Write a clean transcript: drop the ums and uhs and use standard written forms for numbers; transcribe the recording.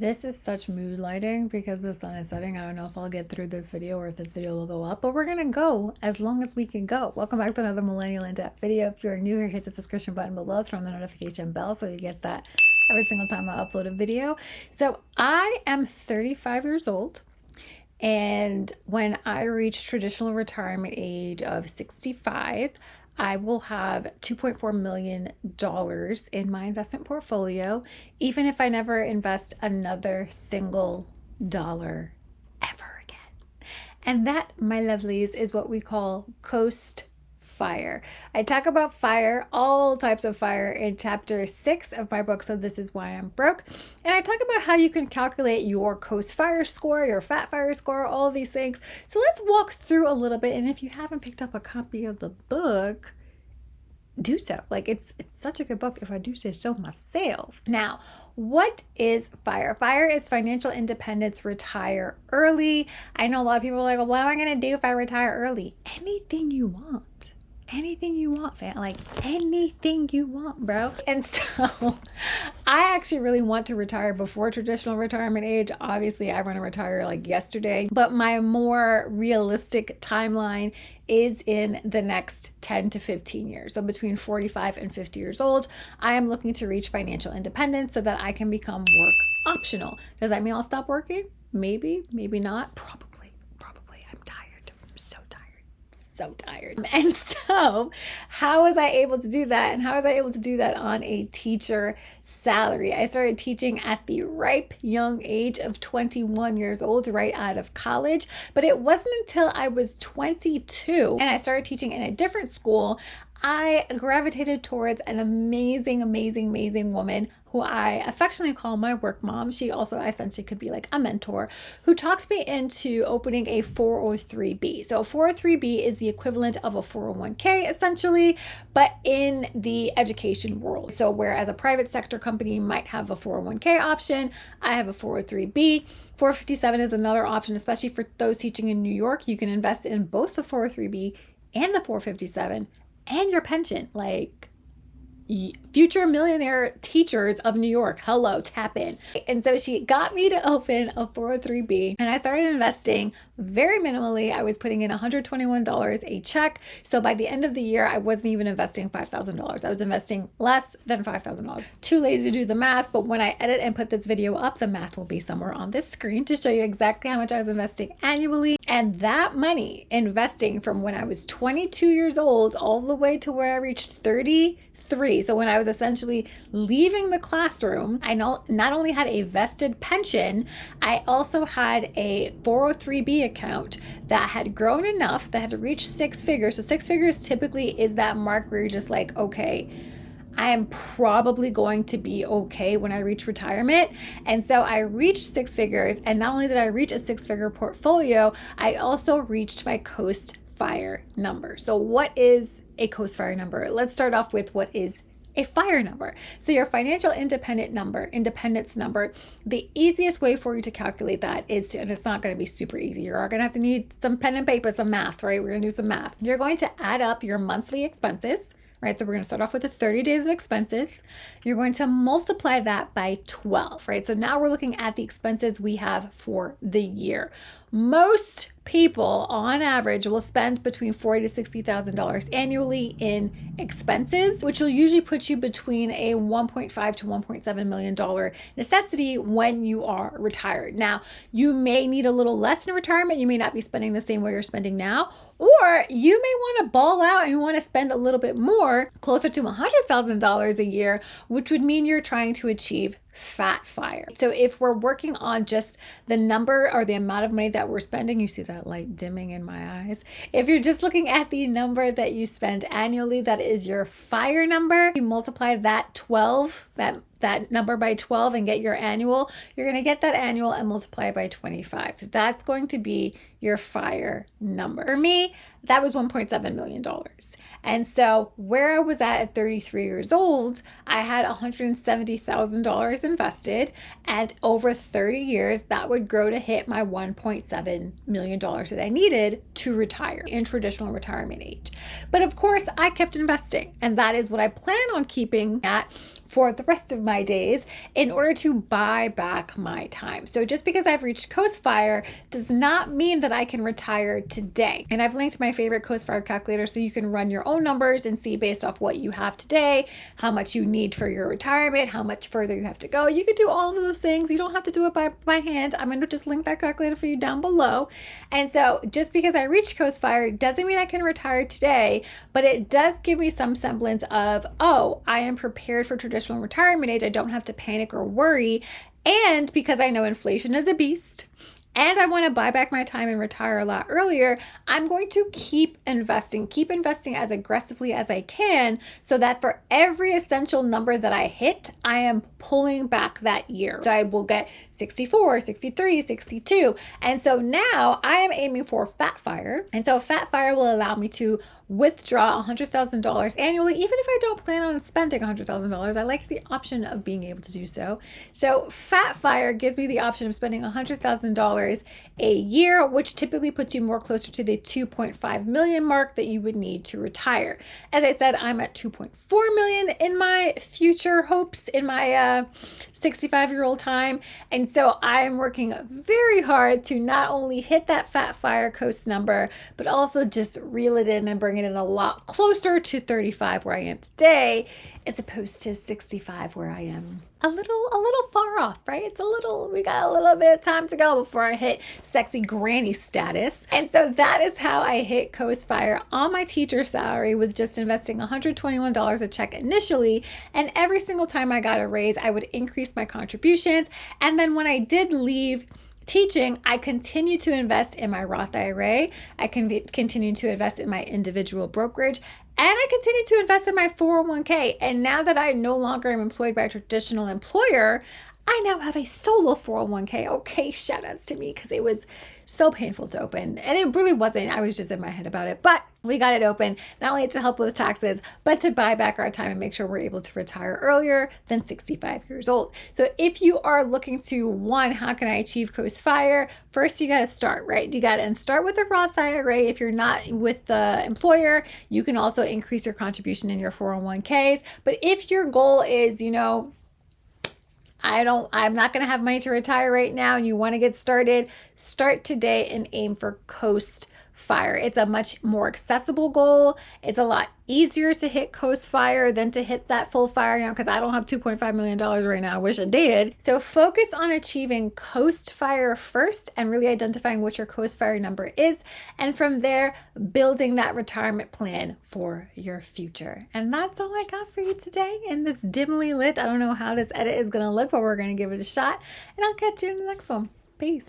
This is such mood lighting because the sun is setting. I don't know if I'll get through this video or if this video will go up, but we're gonna go as long as we can go. Welcome back to another Millennial in-depth video. If you're new here, hit the subscription button below, turn on the notification bell so you get that every single time I upload a video. So I am 35 years old, and when I reach traditional retirement age of 65, I will have $2.4 million in my investment portfolio, even if I never invest another single dollar ever again. And that, my lovelies, is what we call coast fire. I talk about fire, all types of fire, in chapter 6 of my book, So This Is Why I'm Broke. And I talk about how you can calculate your coast fire score, your fat fire score, all of these things. So let's walk through a little bit. And if you haven't picked up a copy of the book, do so. Like, it's such a good book, if I do say so myself. Now, what is FIRE? FIRE is financial independence, retire early. I know a lot of people are like, well, what am I going to do if I retire early? Anything you want. Anything you want, fam. Like, anything you want, bro. And so I actually really want to retire before traditional retirement age. Obviously, I want to retire like yesterday, but my more realistic timeline is in the next 10 to 15 years. So between 45 and 50 years old, I am looking to reach financial independence so that I can become work optional. Does that mean I'll stop working? Maybe, maybe not. Probably. I'm tired. I'm so tired. And so how was I able to do that? And how was I able to do that on a teacher salary? I started teaching at the ripe young age of 21 years old, right out of college. But it wasn't until I was 22 and I started teaching in a different school, I gravitated towards an amazing woman who I affectionately call my work mom. She also essentially could be like a mentor, who talks me into opening a 403B. So a 403B is the equivalent of a 401k essentially, but in the education world. So whereas a private sector company might have a 401k option, I have a 403B. 457 is another option, especially for those teaching in New York. You can invest in both the 403B and the 457 and your pension. Like, future millionaire teachers of New York, hello, tap in. And so she got me to open a 403B, and I started investing very minimally. I was putting in $121 a check. So by the end of the year, I wasn't even investing $5,000. I was investing less than $5,000. Too lazy to do the math, but when I edit and put this video up, the math will be somewhere on this screen to show you exactly how much I was investing annually. And that money investing from when I was 22 years old all the way to where I reached 33. So when I was essentially leaving the classroom, I not only had a vested pension, I also had a 403B account that had grown enough, that had reached 6 figures. So 6 figures typically is that mark where you're just like, okay, I am probably going to be okay when I reach retirement. And so I reached 6 figures. And not only did I reach a 6-figure portfolio, I also reached my coast fire number. So what is a coast fire number? Let's start off with what is a fire number. So your financial independence number, the easiest way for you to calculate that is to, and it's not going to be super easy. You're going to have to need some pen and paper, some math, right? We're going to do some math. You're going to add up your monthly expenses, right? So we're going to start off with the 30 days of expenses. You're going to multiply that by 12, right? So now we're looking at the expenses we have for the year. Most people on average will spend between $40,000 to $60,000 annually in expenses, which will usually put you between a $1.5 to $1.7 million necessity when you are retired. Now, you may need a little less in retirement. You may not be spending the same way you're spending now, or you may want to ball out and you want to spend a little bit more, closer to $100,000 a year, which would mean you're trying to achieve fat fire. So if we're working on just the number or the amount of money that we're spending, you see that light dimming in my eyes. If you're just looking at the number that you spend annually, that is your fire number. You multiply that 12, that number by 12 and get your annual. You're going to get that annual and multiply it by 25. So that's going to be your fire number. For me, that was $1.7 million. And so where I was at 33 years old, I had $170,000 invested, and over 30 years, that would grow to hit my $1.7 million that I needed to retire in traditional retirement age. But of course, I kept investing, and that is what I plan on keeping at for the rest of my days in order to buy back my time. So just because I've reached Coast Fire does not mean that I can retire today. And I've linked my favorite Coast Fire calculator so you can run your own numbers and see based off what you have today, how much you need for your retirement, how much further you have to go. You can do all of those things. You don't have to do it by hand. I'm going to just link that calculator for you down below. And so just because I reached Coast Fire doesn't mean I can retire today, but it does give me some semblance of, oh, I am prepared for traditional retirement age. I don't have to panic or worry. And because I know inflation is a beast, and I want to buy back my time and retire a lot earlier, I'm going to keep investing as aggressively as I can so that for every essential number that I hit, I am pulling back that year. So I will get 64, 63, 62. And so now I am aiming for Fat Fire. And so Fat Fire will allow me to withdraw $100,000 annually, even if I don't plan on spending $100,000. I like the option of being able to do so. So Fat Fire gives me the option of spending $100,000 a year, which typically puts you more closer to the 2.5 million mark that you would need to retire. As I said, I'm at 2.4 million in my future hopes in my 65-year-old time. And so I'm working very hard to not only hit that Fat Fire Coast number, but also just reel it in and bring it in a lot closer to 35 where I am today, as opposed to 65 where I am a little far off, right? We got a little bit of time to go before I hit sexy granny status. And so that is how I hit Coast Fire on my teacher salary with just investing $121 a check initially. And every single time I got a raise, I would increase my contributions. And then when I did leave teaching, I continue to invest in my Roth IRA. I can continue to invest in my individual brokerage, and I continue to invest in my 401k. And now that I no longer am employed by a traditional employer, I now have a solo 401k. Okay, shout outs to me, because it was so painful to open. And it really wasn't. I was just in my head about it. But we got it open, not only to help with taxes, but to buy back our time and make sure we're able to retire earlier than 65 years old. So if you are looking to, one, how can I achieve Coast Fire? First, you got to start, right? You got to start with a Roth IRA. If you're not with the employer, you can also increase your contribution in your 401ks. But if your goal is, I'm not going to have money to retire right now, and you want to get started, start today and aim for Coast Fire. It's a much more accessible goal. It's a lot easier to hit Coast Fire than to hit that full fire now, because I don't have $2.5 million right now. I wish I did. So focus on achieving Coast Fire first and really identifying what your Coast Fire number is. And from there, building that retirement plan for your future. And that's all I got for you today in this dimly lit. I don't know how this edit is going to look, but we're going to give it a shot. And I'll catch you in the next one. Peace.